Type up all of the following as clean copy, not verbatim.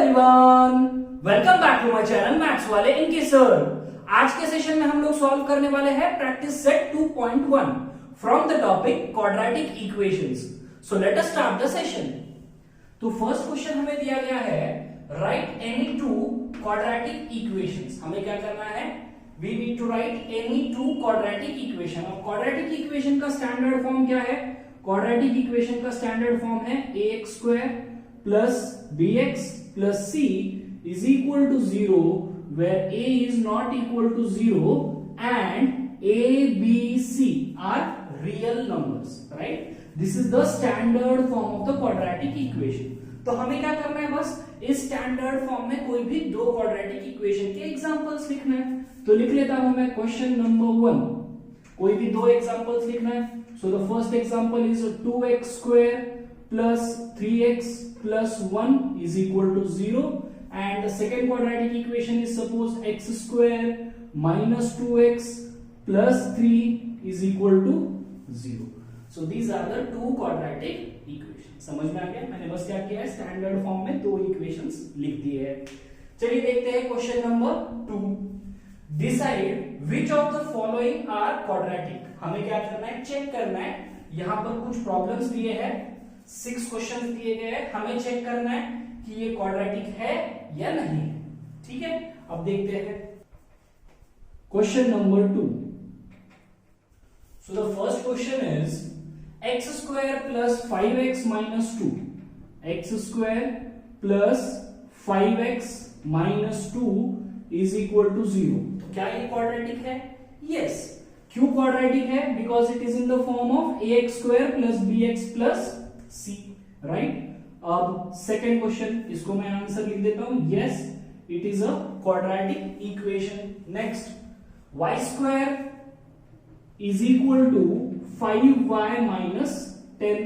Everyone, welcome back to my channel maths वाले इनके sir. आज के सेशन में हम लोग सॉल्व करने वाले हैं practice set 2.1 from the topic quadratic equations. So let us start the session. तो फर्स्ट क्वेश्चन हमें दिया गया है write any two quadratic equations. हमें क्या करना है, we need to write any two quadratic equation. अब क्वाड्रेटिक इक्वेशन का स्टैंडर्ड फॉर्म क्या है? क्वाड्रेटिक इक्वेशन का स्टैंडर्ड फॉर्म है ax square plus bx plus c is equal to 0 where a is not equal to 0 and a, b, c are real numbers, right? This is the standard form of the quadratic equation. तो हमें क्या करना है, बस इस standard form में कोई भी दो क्वाड्रेटिक इक्वेशन के एग्जांपल्स लिखना है। तो लिख लेता हूं मैं क्वेश्चन नंबर 1, कोई भी दो एग्जांपल्स लिखना है। So the first example is 2x square plus 3x plus 1 is equal to 0 and the second quadratic equation is suppose x square minus 2x plus 3 is equal to 0. So these are the two quadratic equations. समझ में आ गया? मैंने बस क्या किया है, standard form में दो इक्वेशंस लिख दिए हैं। चलिए देखते हैं question number 2। Decide which of the following are quadratic. हमें क्या करना है, चेक करना है। यहां पर कुछ प्रॉब्लम्स दिए हैं, 6 क्वेश्चन दिए गए हैं, हमें चेक करना है कि ये क्वाड्रेटिक है या नहीं है। ठीक है, अब देखते हैं question number 2। So the first question is x square plus 5x minus 2, x square plus 5x minus 2 is equal to 0। तो क्या ये क्वाड्रेटिक है? यस। क्यों क्वाड्रेटिक है? Because it is in the form of ax square plus bx plus c, right? अब second question, इसको मैं answer लिख देता हूं, yes it is a quadratic equation. Next y square is equal to 5y minus 10।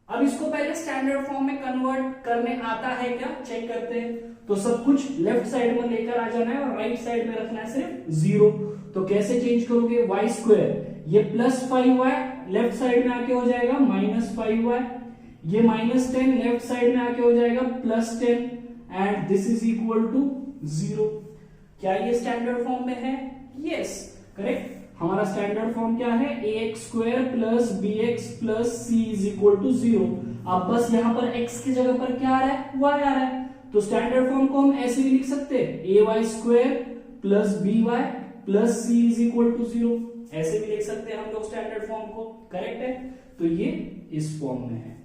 अब इसको पहले standard form में कन्वर्ट करने आता है क्या, चेक करते हैं। तो सब कुछ लेफ्ट साइड में लेकर आ जाना है और राइट साइड में रखना है सिर्फ 0। तो कैसे चेंज करोगे, y स्क्वायर ये प्लस 5y लेफ्ट साइड में आके हो जाएगा माइनस 5y, ये माइनस 10 लेफ्ट साइड में आके हो जाएगा plus 10 and this is equal to 0। क्या ये स्टैंडर्ड फॉर्म में है? Yes, correct. हमारा स्टैंडर्ड फॉर्म क्या है, ax square plus bx plus c is equal to 0। अब बस यहां पर x की जगह पर क्या आ रहा है, y आ रहा है। तो स्टैंडर्ड फॉर्म को हम ऐसे भी लिख सकते हैं, ay square plus by plus c is equal to 0। ऐसे भी लिख सकते हैं हम लोग स्टैंडर्ड फॉर्म को, करेक्ट है। तो ये इस फॉर्म में है।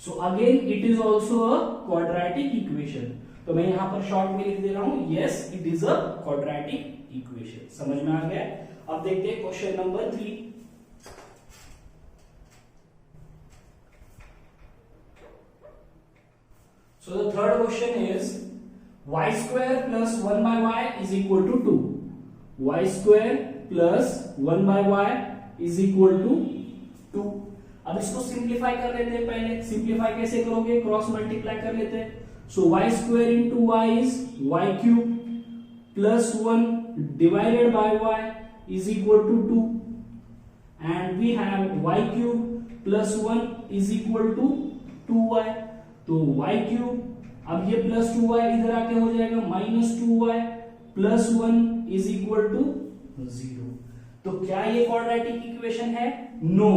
So again it is also a quadratic equation. तो मैं यहां पर शॉर्ट में लिख दे रहा हूं, yes it is a quadratic equation. समझ में आ गया? अब देखते हैं question number 3। So the third question is y square plus 1 by y is equal to 2। y square plus 1 by y is equal to 2। अब इसको सिंप्लीफाई कर लेते हैं। पहले सिंप्लीफाई कैसे करोगे, क्रॉस मल्टीप्लाई कर लेते हैं। सो y square into y is y cube plus 1 divided by y is equal to 2 and we have y cube plus 1 is equal to 2y। तो y क्यूब, अब ये प्लस 2y इधर आके हो जाएगा minus 2y plus 1 is equal to 0। तो क्या ये क्वाड्रेटिक इक्वेशन है? नो।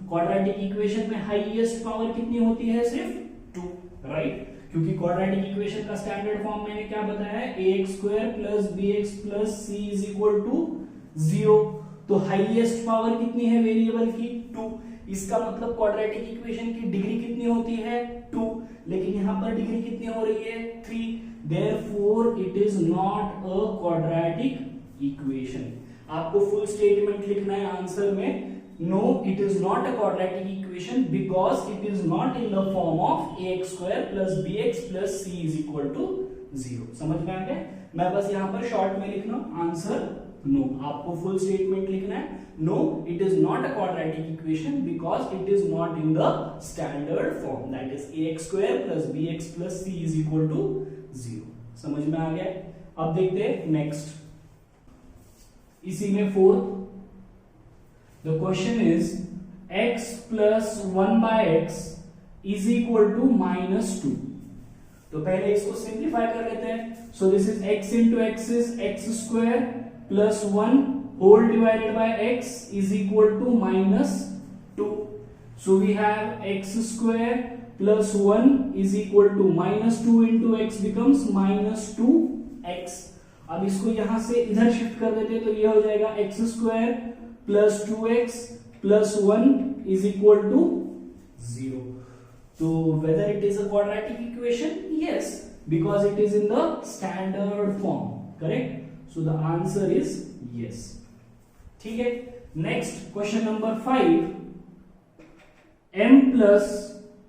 क्वाड्रेटिक इक्वेशन में हाईएस्ट पावर कितनी होती है? सिर्फ 2, राइट? क्योंकि क्वाड्रेटिक इक्वेशन का स्टैंडर्ड फॉर्म मैंने क्या बताया है, ax square plus bx plus c is equal to 0। तो हाईएस्ट पावर कितनी है वेरिएबल की? 2। इसका मतलब क्वाड्रेटिक इक्वेशन की डिग्री कितनी होती है? 2। लेकिन यहां पर डिग्री कितनी हो रही है? 3। Therefore it is not a quadratic equation. आपको फुल स्टेटमेंट लिखना है आंसर में, no it is not a quadratic equation because it is not in the form of ax square plus bx plus c is equal to 0। समझ में आ गया? मैं बस यहां पर शॉर्ट में लिख रहा हूं आंसर नो। आपको फुल स्टेटमेंट लिखना है, no it is not a quadratic equation because it is not in the standard form, that is ax square plus bx plus c is equal to 0। समझ में आ गया? अब देखते हैं नेक्स्ट, इसी में fourth. The question is x plus 1 by x is equal to minus 2। तो पहले इसको सिंप्लीफाई कर लेते हैं. So this is x into x is x square plus 1 whole divided by x is equal to minus 2. So we have x square plus 1 is equal to minus 2 into x becomes minus 2x. अब इसको यहां से इधर shift कर देते हैं तो ये हो जाएगा x square plus 2x plus 1 is equal to 0. So whether it is a quadratic equation? Yes, because it is in the standard form. Correct? So the answer is yes. ठीक है. Next question number 5. M plus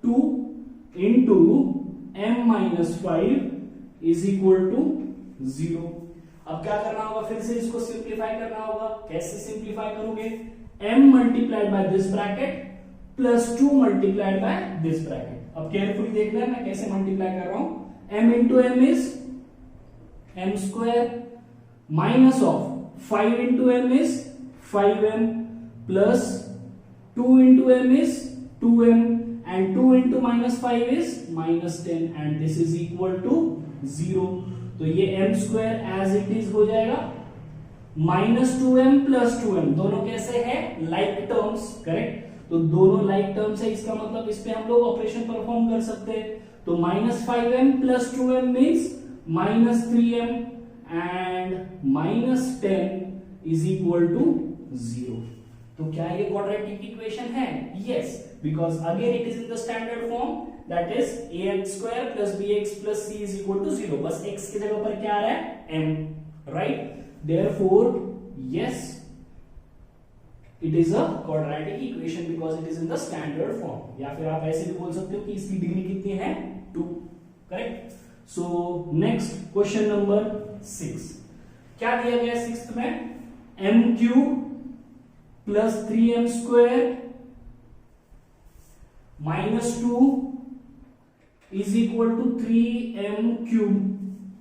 2 into M minus 5 is equal to 0. अब क्या करना होगा? फिर से इसको simplify करना होगा. कैसे सिंप्लीफाई करोगे? M multiplied by this bracket plus 2 multiplied by this bracket. अब केयरफुली देखना है मैं कैसे मल्टीप्लाई कर रहा हूं. m into m is m square minus of 5 into m is 5m plus 2 into m is 2m and 2 into minus 5 is minus 10 and this is equal to 0. तो ये m square as it is हो जाएगा minus 2m plus 2m. दोनों कैसे है? Like terms. Correct. तो दोनों like terms है, इसका मतलब इस पे हम लोग ऑपरेशन परफॉर्म कर सकते हैं. तो minus 5m plus 2m means minus 3m and minus 10 is equal to 0. तो क्या ये क्वाड्रेटिक इक्वेशन है? Yes, because again it is in the standard form, that is ax square plus bx plus c is equal to 0. बस x की जगह पर क्या आ रहा है? m. Right. Therefore yes, it is a quadratic equation because it is in the standard form. या फिर आप ऐसे भी बोल सकते हो कि इसकी डिग्री कितनी है? 2. Correct. So next question number 6. क्या दिया गया 6th में? m cube plus 3m square minus 2 is equal to 3m cube.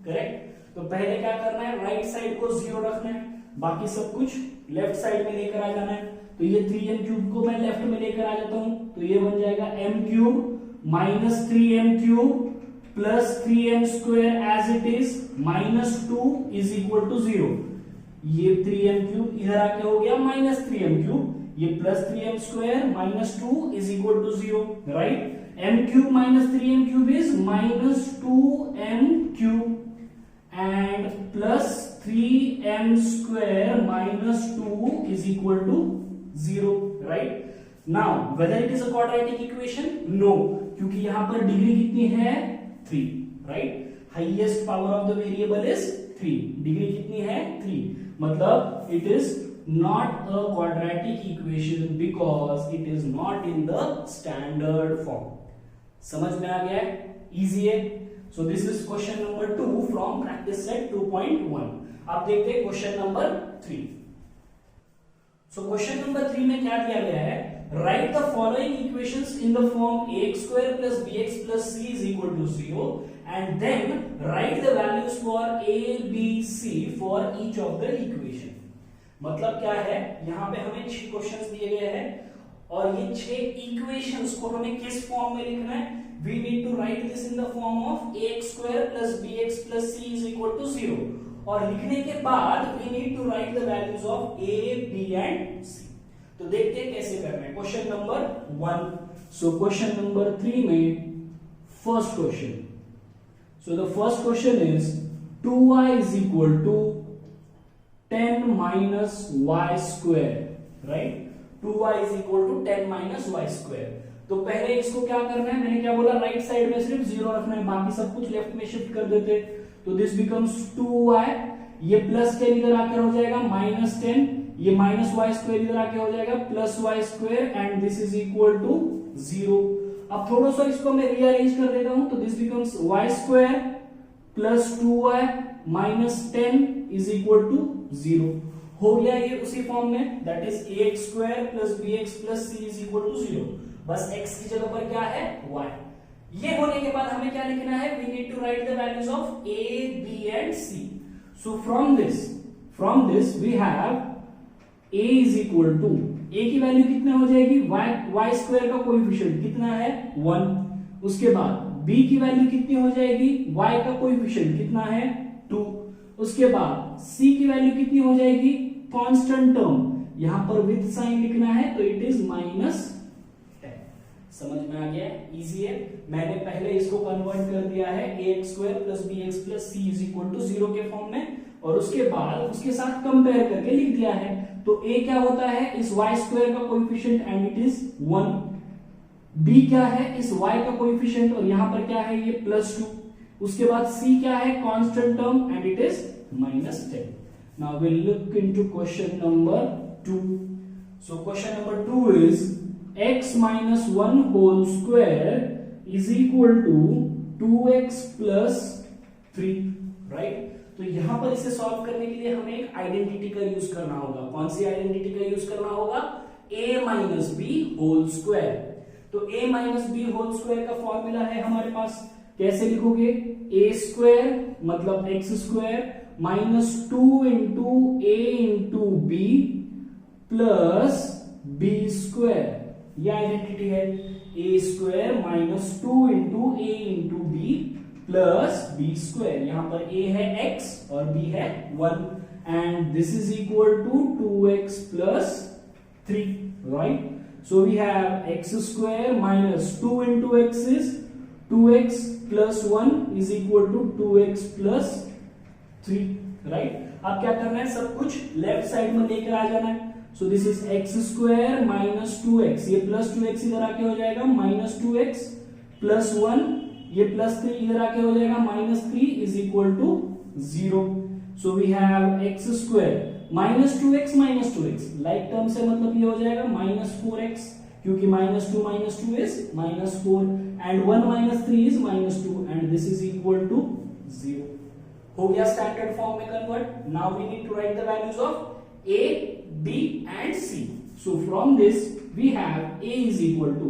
Correct. तो पहले क्या करना है? राइट साइड को 0 रखना है, बाकी सब कुछ लेफ्ट साइड में लेकर आ जाना है. तो ये 3m क्यूब को मैं लेफ्ट में लेकर आ जाता हूं, तो ये बन जाएगा m cube minus 3m cube plus 3m square as it is minus 2 is equal to 0. ये 3m क्यूब इधर आके हो गया माइनस 3m क्यूब, ये plus 3m square minus 2 is equal to 0. Right. m cube minus 3m cube is minus 2m cube and plus 3m square minus 2 is equal to 0. Right. Now whether it is a quadratic equation? No, क्योंकि यहां पर degree कितनी है? 3. Right. Highest power of the variable is 3. Degree कितनी है? 3. मतलब it is not a quadratic equation because it is not in the standard form. समझ में आ गया है? Easy है. So this is question number 2 from practice set 2.1. अब देखते हैं question number 3. So question number 3 में क्या दिया गया है? Write the following equations in the form ax square plus bx plus c is equal to 0 and then write the values for a, b, c for each of the equation. मतलब क्या है? यहाँ पे हमें 6 क्वेश्चंस दिए गए हैं और ये 6 इक्वेशंस को हमें किस फॉर्म में लिखना है? We need to write this in the form of ax square plus bx plus c is equal to 0. और लिखने के बाद we need to write the values of a, b and c. तो देखते हैं कैसे करना है. Question number 1. सो क्वेश्चन नंबर 3 में first question. So the first question is 2y is equal to 10 minus y square. Right? 2y is equal to 10 minus y square. तो पहले इसको क्या करना है? मैंने क्या बोला? राइट साइड में सिर्फ 0 रखना है, बाकी सब कुछ लेफ्ट में शिफ्ट कर देते. तो दिस बिकम्स 2y. ये प्लस 10 इधर आकर हो जाएगा माइनस 10, ये माइनस वाई स्क्वायर इधर आके हो जाएगा plus y square and this is equal to 0. अब थोड़ा सा इसको मैं रीअरेंज कर देता हूं तो this becomes y square plus 2y minus 10 is equal to 0. हो गया ये उसी फॉर्म में, that is ax square plus bx plus c is equal to 0. बस x की जगह पर क्या है? y. ये होने के बाद हमें क्या लिखना है? We need to write the values of a, b and c. So from this we have a is equal to, a की वैल्यू कितना हो जाएगी? y स्क्वायर का कोएफिशिएंट कितना है? 1. उसके बाद b की वैल्यू कितनी हो जाएगी, y का कोएफिशिएंट कितना है 2। उसके बाद c की वैल्यू कितनी हो जाएगी, कांस्टेंट टर्म, यहां पर विद साइन लिखना है तो इट इज -10। समझ में आ गया, इजी है। मैंने पहले इसको कन्वर्ट कर दिया है ax² + bx + c = 0 के फॉर्म में, और उसके बाद उसके साथ कंपेयर करके लिख दिया है। तो a क्या होता है, इस y² का coefficient and it is 1। b क्या है, इस y का कोएफिशिएंट, और यहां पर क्या है, ये +2। उसके बाद c क्या है, constant term and it is -10। Now we will look into question number 2। So question number 2 is x - 1 whole square is equal to 2x + 3, right. तो यहां पर इसे सॉल्व करने के लिए हमें एक आइडेंटिटी का यूज करना होगा। कौन सी आइडेंटिटी का यूज करना होगा, a - b होल स्क्वायर। तो a - b होल स्क्वायर का फॉर्मूला है हमारे पास, कैसे लिखोगे, a² मतलब x² -2 * a * b plus b², ये आइडेंटिटी है, a² -2 * a * b plus b²। यहां पर a है x और b है 1 and this is equal to 2x + 3, right. So we have x² - 2 * x is 2x + 1 is equal to 2x + 3, right। अब क्या करना है, सब कुछ लेफ्ट साइड में लेकर आ जाना है। So this is x² - 2x, ये +2x इधर आके हो जाएगा -2x + 1, ये +3 इधर आके हो जाएगा -3 is equal to 0। So we have x² -2x like term से मतलब ये हो जाएगा -4x, क्योंकि -2 is -4 and 1 - 3 is -2 and this is equal to 0। हो गया स्टैंडर्ड फॉर्म में convert. Now we need to write the values of a, b and c। So from this we have a is equal to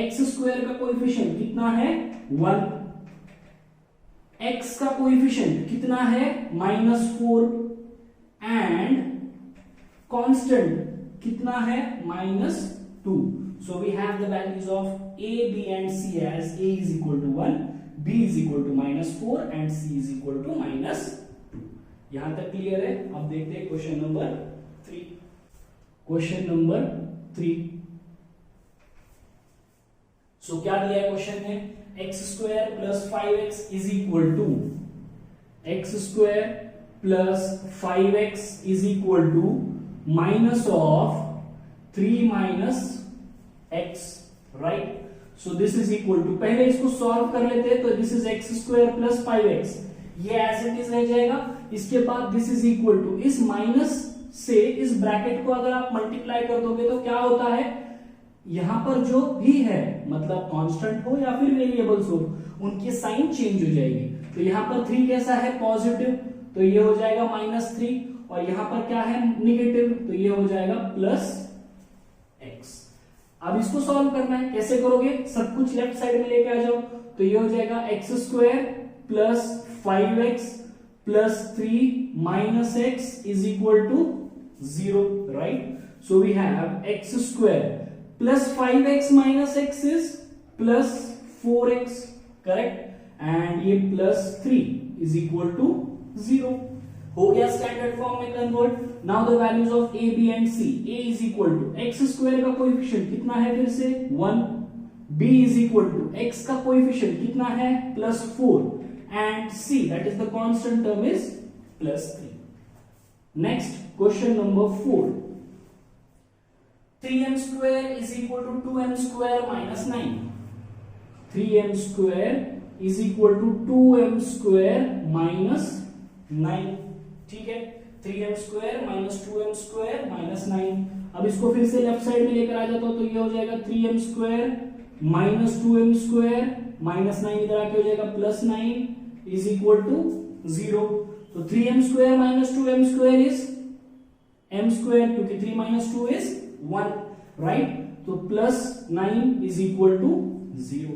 x² का coefficient कितना है 1, x का coefficient कितना है -4 and constant कितना है -2। So we have the values of a, b and c as a is equal to 1, b is equal to -4 and c is equal to -2। यहां तक क्लियर है। अब देखते हैं क्वेश्चन नंबर 3। क्वेश्चन नंबर 3, सो क्या दिया है क्वेश्चन में, x² + 5x is equal to x² + 5x is equal to minus of 3 - x, right। So this is equal to, पहले इसको सॉल्व कर लेते हैं। तो दिस इज x² + 5x, ये एज इट इज रह जाएगा। इसके बाद दिस इज इक्वल टू, इस माइनस से इस ब्रैकेट को अगर आप मल्टीप्लाई कर दोगे तो क्या होता है, यहां पर जो भी है मतलब कांस्टेंट हो या फिर वेरिएबल्स हो, उनकी साइन चेंज हो जाएगी। तो यहां पर 3 कैसा है, पॉजिटिव, तो ये हो जाएगा -3, और यहां पर क्या है, निगेटिव, तो ये हो जाएगा +x। अब इसको सॉल्व करना है, कैसे करोगे, सब कुछ लेफ्ट साइड में लेके आ जाओ। तो ये हो जाएगा x² + 5x + 3 - x is equal to 0, right। So we have x² + 5x - x is +4x, correct, and ये +3 is equal to 0। हो गया स्टैंडर्ड फॉर्म में convert. Now the values of a, b and c। a is equal to x² का coefficient कितना है, फिर से 1, b is equal to x का कोएफिशिएंट कितना है +4 and c that is the constant term is +3। Next question number 4, 3m² is equal to 2m² - 9। 3m² is equal to 2m² - 9, ठीक है। 3m² - 2m² - 9। अब इसको फिर से लेफ्ट साइड में लेकर आ जाता हूं, तो ये हो जाएगा 3m² - 2m² - 9 इधर आके हो जाएगा +9 is equal to 0। तो 3m² - 2m² is m², क्योंकि 3 - 2 is 1, राइट। तो +9 is equal to 0।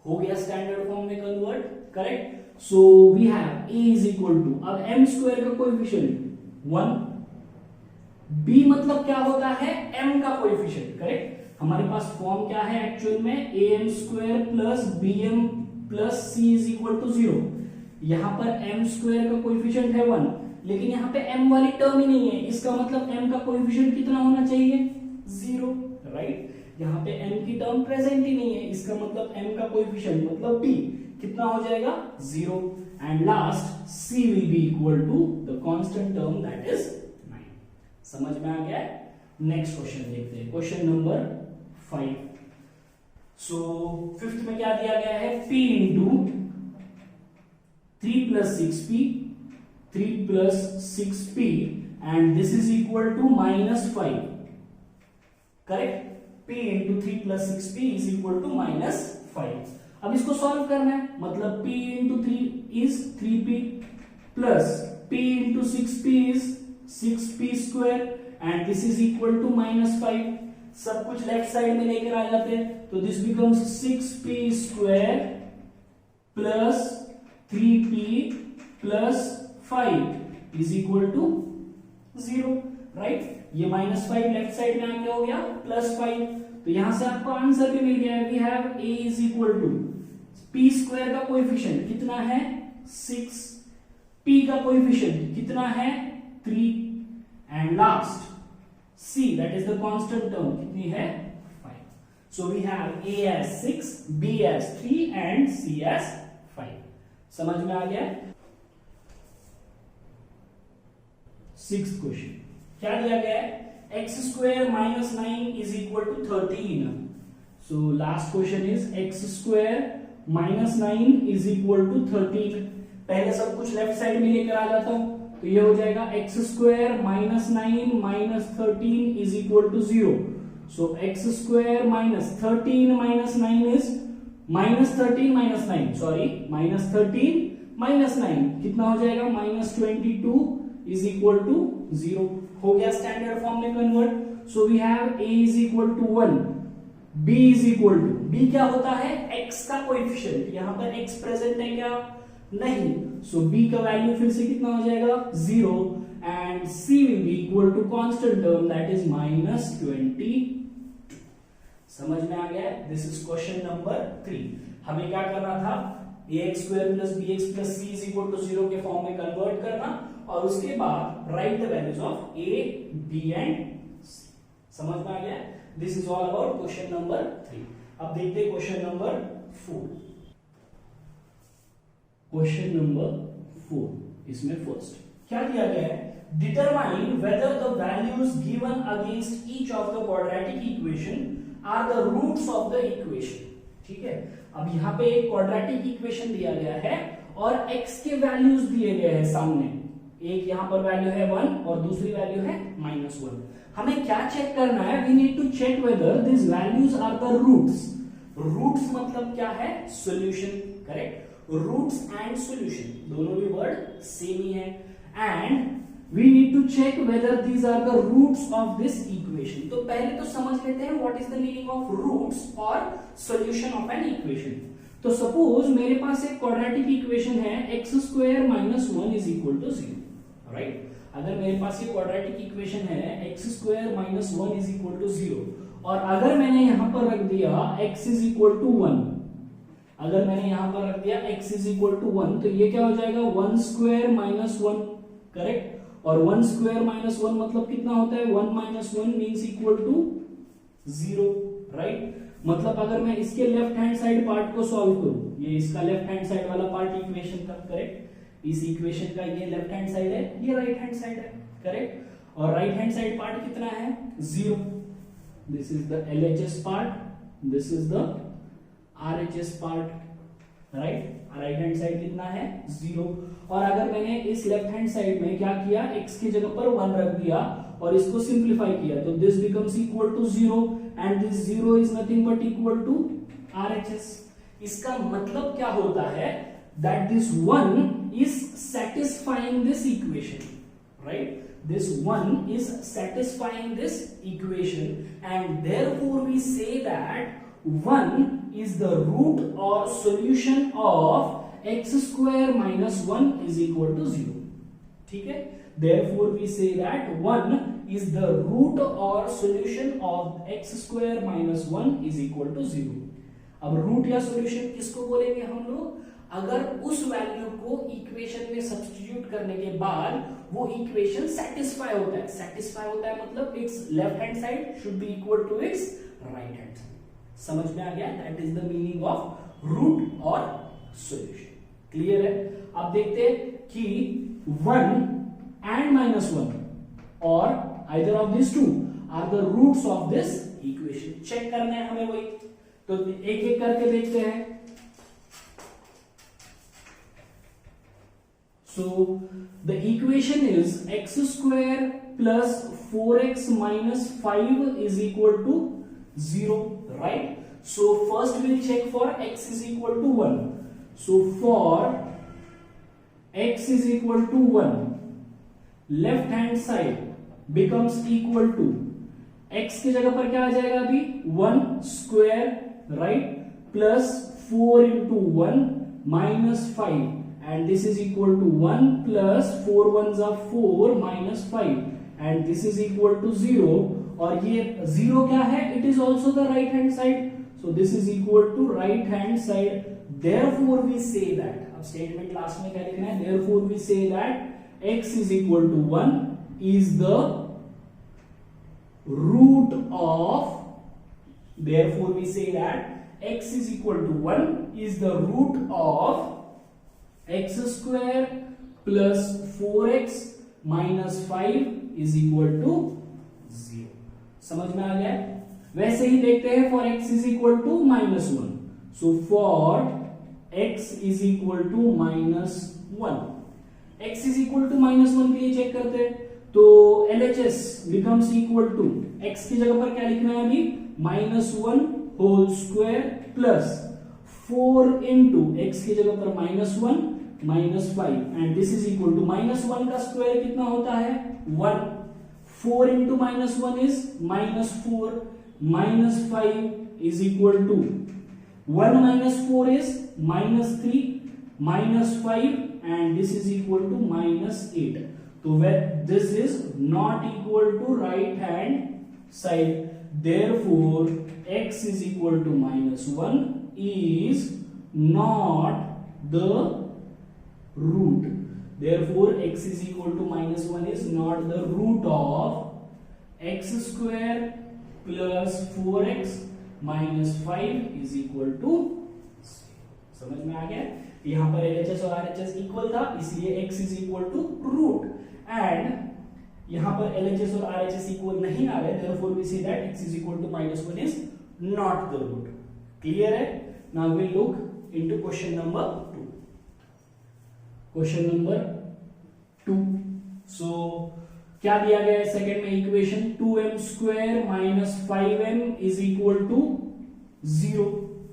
हो गया स्टैंडर्ड फॉर्म में convert, correct. So we have a is equal to, अब m² का कोएफिशिएंट 1, b मतलब क्या होता है, m का कोएफिशिएंट, करेक्ट। हमारे पास फॉर्म क्या है एक्चुअल में, am² + bm plus c is equal to 0। यहां पर m स्क्वायर का कोएफिशिएंट है 1, लेकिन यहाँ पे m वाली टर्म ही नहीं है, इसका मतलब m का कोएफिशिएंट कितना होना चाहिए 0, राइट। यहाँ पे m की टर्म प्रेजेंट ही नहीं है, इसका मतलब m का कोएफिशिएंट मतलब p कितना हो जाएगा 0, and last c will be equal to the constant term that is 9। समझ में आ गया है? नेक्स्ट क्वेश्चन देखते हैं, क्वेश्चन नंबर 5। सो फिफ्थ में क्या दिया गया है, p into 3 plus 6p, 3 plus 6p, and this is equal to -5, correct? p into 3 plus 6p is equal to -5। अब इसको सॉल्व करना है, मतलब p into 3 is 3p plus p into 6p is 6p square and this is equal to -5। सब कुछ left side में लेकर आ जाते हैं, तो this becomes 6p square plus 3p plus 5 is equal to 0, right. ये -5 लेफ्ट साइड में आके हो गया +5, तो यहां से आपको आंसर भी मिल गया है। We have a is equal to p square का कोएफिशिएंट कितना है 6, p का कोएफिशिएंट कितना है 3, and last c that is the constant term कितनी है 5। So we have a as 6, b as 3 एंड c as 5। समझ में आ गया? सिक्स्थ क्वेश्चन क्या दिया गया है, x square minus 9 is equal to 13। So last question is x square minus 9 is equal to 13। पहले सब कुछ लेफ्ट साइड में लेकर आ जाता हूं, तो ये हो जाएगा x square minus 9 minus 13 is equal to 0। So x square minus 13 minus 9 is -13 minus 9, sorry -13 minus 9 कितना हो जाएगा -22 इज इक्वल टू 0। हो गया स्टैंडर्ड फॉर्म में convert. So we have a is equal to 1, b is equal to, b क्या होता है x का कोएफिशिएंट, यहां पर x प्रेजेंट है क्या नहीं, सो b का वैल्यू फिर से कितना हो जाएगा 0, and c will be equal to constant term that is -20। समझ में आ गया? This is question number 3। हमें क्या करना था, ax square plus bx plus c is equal to 0 के फॉर्म में कन्वर्ट करना, और उसके बाद right the values of a, b and c। समझ में आ गया? This is all about question number 3। अब देखते हैं क्वेश्चन नंबर 4। क्वेश्चन नंबर 4 इसमें फर्स्ट क्या दिया गया है, determine whether the values given against each of the quadratic equation are the roots of the equation. ठीक है, अब यहां पे एक क्वाड्रेटिक इक्वेशन दिया गया है और x के वैल्यूज दिए गए हैं सामने, एक यहां पर वैल्यू है 1 और दूसरी वैल्यू है -1। हमें क्या चेक करना है, we need to check whether this values are the roots. Roots मतलब क्या है, solution, correct. Roots and solution दोनों भी वर्ड सेम ही है, एंड we need to check whether these are the roots of this equation। तो पहले तो समझ लेते हैं what is the meaning of roots or solution of an equation। तो सपोज मेरे पास एक क्वाड्रेटिक इक्वेशन है x square minus 1 is equal to 0, right. अगर मेरे पास ये क्वाड्रेटिक इक्वेशन है x square minus 1 is equal to 0, और अगर मैंने यहां पर रख दिया x इज इक्वल टू 1, अगर मैंने यहां पर रख दिया x इज इक्वल टू 1, तो ये क्या हो जाएगा 1 स्क्वायर माइनस 1, करेक्ट। और 1 स्क्वायर माइनस 1 मतलब कितना होता है 1 minus 1 means equal to 0, right. मतलब अगर मैं इसके लेफ्ट हैंड साइड पार्ट को सॉल्व करूं, ये इसका लेफ्ट हैंड साइड वाला पार्ट इक्वेशन का, करेक्ट। इस इक्वेशन का ये लेफ्ट हैंड साइड है, ये राइट हैंड साइड है, करेक्ट। और राइट हैंड साइड पार्ट कितना है 0। This is the LHS part, this is the RHS part, right. Right hand side कितना है 0। और अगर मैंने इस लेफ्ट हैंड साइड में क्या किया, x की जगह पर 1 रख दिया और इसको सिंप्लीफाई किया, तो this becomes equal to 0 and this 0 is nothing but equal to RHS। इसका मतलब क्या होता है, that this 1 is satisfying this equation, right? This 1 is satisfying this equation, and therefore we say that 1 is the root or solution of x square minus 1 is equal to 0. ठीक है, therefore we say that 1 is the root or solution of x square minus 1 is equal to 0. अब root या solution किसको बोलेंगे हम लोग? अगर उस वैल्यू को इक्वेशन में सब्स्टिट्यूट करने के बाद वो इक्वेशन सेटिस्फाई होता है। सेटिस्फाई होता है मतलब its left hand side should be equal to its right hand side. समझ में आ गया? That is the meaning of root और सॉल्यूशन। क्लियर है? अब देखते हैं कि 1 and -1 or either of these two are the roots of this equation। Check करना है हमें वही, तो एक एक करके देखते हैं। So the equation is x square plus 4x minus 5 is equal to 0, right? So first we'll check for x is equal to 1. So for x is equal to 1, left hand side becomes equal to x की जगह पर क्या आ जाएगा अभी? 1 square, right, plus 4 into 1 minus 5 and this is equal to 1 plus 4 1s are 4 minus 5 and this is equal to 0। और ये 0 क्या है? It is also the right hand side, so this is equal to right hand side. Therefore we say that, अब statement last में क्या लिखना है? Therefore we say that x is equal to 1 is the root of, therefore we say that x is equal to 1 is the root of x square plus 4x minus 5 is equal to 0। समझ में आ गया? वैसे ही देखते हैं for x is equal to -1, so for x is equal to -1, x is equal to -1 के लिए check करते हैं, तो LHS becomes equal to x की जगह पर क्या लिखना है अभी? -1 whole square plus 4 into x की जगह पर -1 minus 5 and this is equal to -1 का स्क्वायर कितना होता है? 1। 4 into -1 is -4 minus 5 is equal to 1 minus 4 is -3 minus 5 and this is equal to -8. So when this is not equal to right hand side, therefore x is equal to -1 is not the root. Therefore x is equal to -1 is not the root of x square plus 4x minus 5 is equal to 0. समझ में आ गया? यहां पर LHS और RHS equal था इसलिए x is equal to root, and यहां पर LHS और RHS इक्वल नहीं आ रहे, therefore we say that x is equal to -1 is not the root. Clear है? Now we'll look into question number 2. Question number 2. So क्या दिया गया है सेकंड में equation? 2m square minus 5m is equal to 0।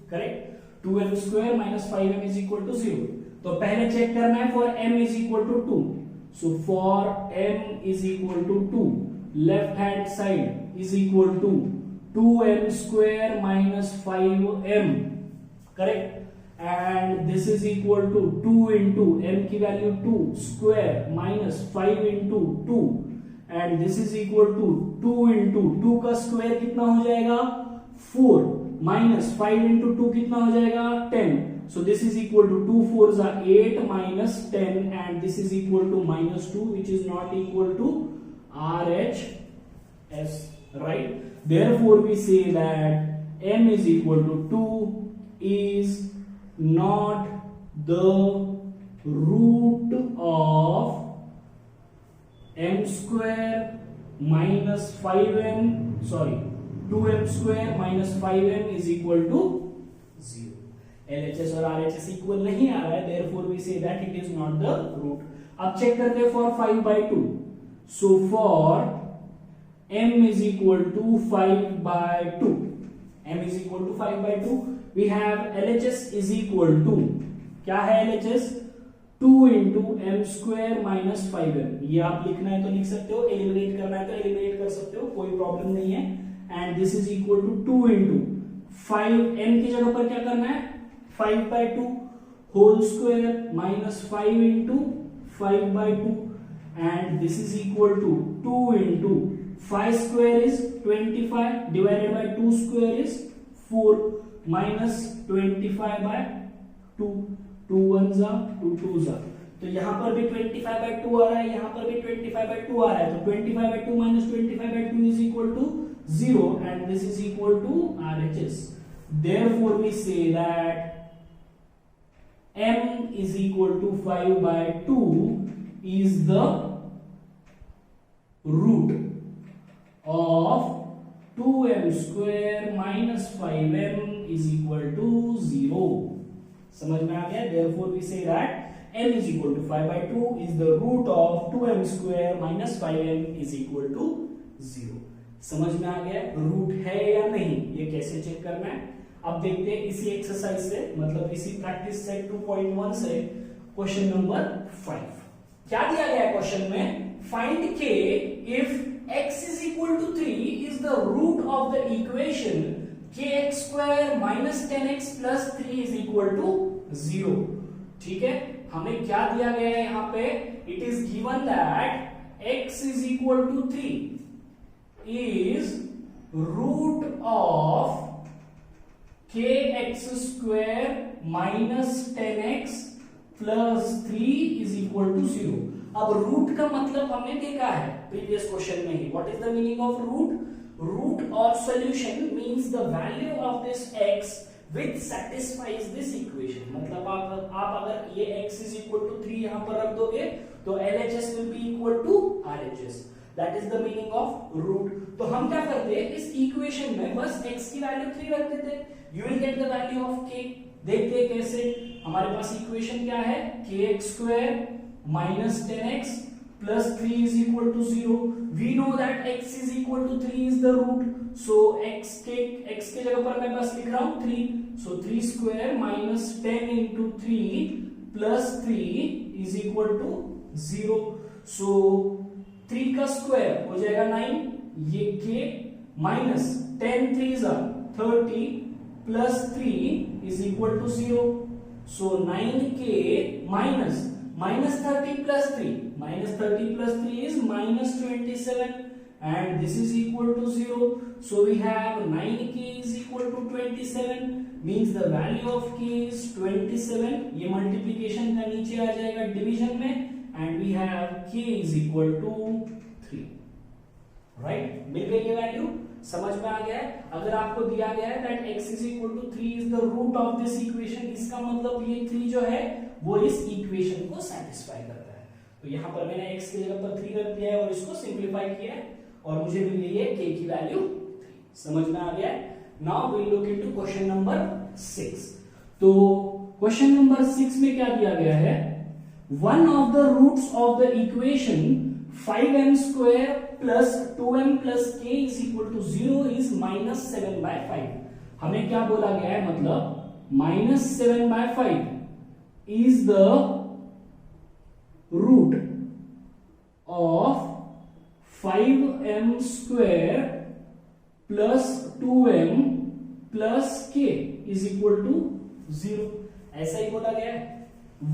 Correct? 2m square minus 5m is equal to 0। तो पहले check करना है for m is equal to 2। So for m is equal to 2, left hand side is equal to 2m square minus 5m। Correct? And this is equal to 2 into m की value 2 square minus 5 into 2 and this is equal to 2 into 2 का square कितना हो जाएगा? 4 minus 5 into 2 कितना हो जाएगा? 10। So this is equal to 2 4s are 8 minus 10 and this is equal to -2 which is not equal to RHS, right? Therefore we say that m is equal to 2 is not the root of m square minus 5m, sorry, 2m square minus 5m is equal to 0. LHS और RHS equal नहीं आ रहा है, therefore we say that it is not the root. अब check करते हैं for 5/2. So for m is equal to 5/2, m is equal to 5/2, we have LHS is equal to, क्या है LHS? 2 into m square minus 5m। ये आप लिखना है तो लिख सकते हो, एलिमिनेट करना है तो एलिमिनेट कर सकते हो, कोई प्रॉब्लम नहीं है। And this is equal to 2 into 5m की जगह पर क्या करना है? 5/2 whole square minus 5 into 5/2 and this is equal to 2 into 5 square is 25 divided by 2 square is 4। Minus 25/2, 2 1 जा 2 2 जा, तो यहां पर भी 25/2 आ रहा है, यहां पर भी 25/2 आ रहा है, तो 25/2 minus 25/2 is equal to 0 and this is equal to RHS. Therefore we say that m is equal to 5/2 is the root of 2m square minus 5m is equal to 0. समझ में आ गया? Therefore we say that m is equal to 5/2 is the root of 2m square minus 5m is equal to 0. समझ में आ गया? Root है या नहीं, ये कैसे चेक करना है? अब देखते हैं इसी एक्सरसाइज से, मतलब इसी प्रैक्टिस सेट 2.1 से क्वेश्चन नंबर 5। क्या दिया गया है क्वेश्चन में? Find k if x is equal to 3 is the root of the equation kx square minus 10x plus 3 is equal to 0. ठीक है, हमें क्या दिया गया है यहाँ पे? It is given that x is equal to 3 is root of kx square minus 10x plus 3 is equal to 0. अब रूट का मतलब हमने देखा है प्रीवियस क्वेश्चन में ही। What is the meaning of root? Root और solution means the value of this x which satisfies this equation। मतलब आप अगर ये x is equal to 3 यहां पर रख दोगे तो LHS will be equal to RHS। That is the meaning of root. तो हम क्या करते हैं, इस इक्वेशन में बस x की वैल्यू 3 रख देते हैं, you will get the value of k। देखते हैं कैसे। हमारे पास इक्वेशन क्या है? kx square minus 10x plus 3 is equal to 0. We know that x is equal to 3 is the root. So x के जगह पर मैं बस लिख रहा हूँ 3. So 3 square minus 10 into 3 plus 3 is equal to 0. So 3 का स्क्वायर हो जाएगा 9, ये k minus 10 3s are 30 plus 3 is equal to 0. So 9k minus 30 plus 3 is minus 27 and this is equal to 0. So we have 9k is equal to 27 means the value of k is 27. ये multiplication का नीचे आ जाएगा division में and we have k is equal to 3. Right, मिल गई ये value? समझ में आ गया है? अगर आपको दिया गया है that x is equal to 3 is the root of this equation, इसका मतलब ये 3 जो है वो इस इक्वेशन को सैटिस्फाई करता है। तो यहाँ पर मैंने x की जगह पर 3 रख दिया है और इसको सिंप्लीफाई किया है और मुझे मिल गई है k की वैल्यू 3। समझ में आ गया है? Now we look into question number 6। तो क्वेश्चन नंबर 6 में क्या दिया गया है? One of the roots of the equation 5m square plus 2m plus k is equal to 0 is minus 7/5। हमें क्या बोला गया है? मतलब minus 7/5 is the root of 5m square plus 2m plus k is equal to 0। ऐसा ही बोला गया है।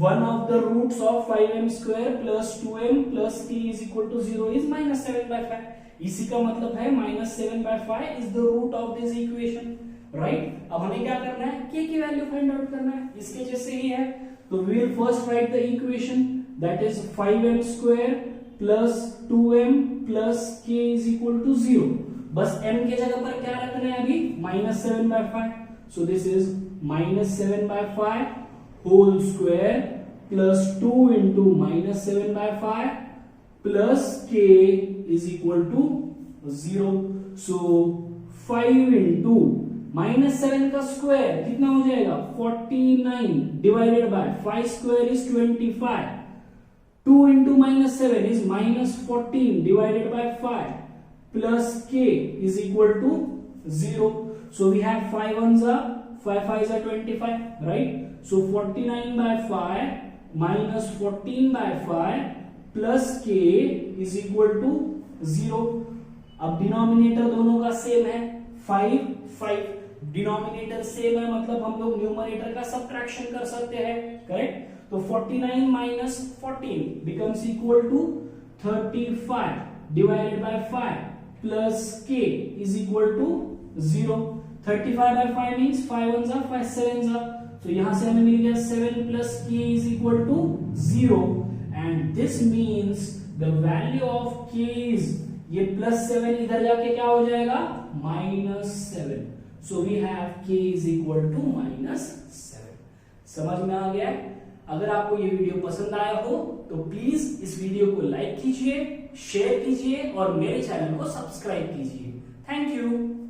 One of the roots of 5m square plus 2m plus k is equal to 0 is minus 7/5। इसी का मतलब है minus 7/5 is the root of this equation, right? अब हमें क्या करना है? k की वैल्यू फाइंड आउट करना है, इसके जैसे ही है। तो we will first write the equation that is 5m square plus 2m plus k is equal to 0। बस m के जगह पर क्या रखना है अभी? minus 7/5। So this is minus 7/5 whole square plus 2 into minus 7/5 plus k is equal to 0। So 5 into minus 7 का square कितना हो जाएगा? 49 divided by 5 square is 25. 2 into minus 7 is minus 14 divided by 5 plus k is equal to 0. So we have 5 ones are 5 5s are 25, right? So 49/5 minus 14/5 plus k is equal to 0। अब denominator दोनों का same है 5 5, denominator same है मतलब हम लोग numerator का subtraction कर सकते हैं, करेक्ट? तो 49 minus 14 becomes equal to 35 divided by 5 plus k is equal to 0। 35 by 5 means 5 1 जा 5 7 जा, तो यहां से हमें मिल गया 7 plus k is equal to 0 and this means the value of k is, ये plus 7 इधर जाके क्या हो जाएगा -7, so we have k is equal to -7। समझ में आ गया? अगर आपको ये वीडियो पसंद आया हो तो प्लीज इस वीडियो को लाइक कीजिए, शेयर कीजिए और मेरे चैनल को सब्सक्राइब कीजिए। Thank you.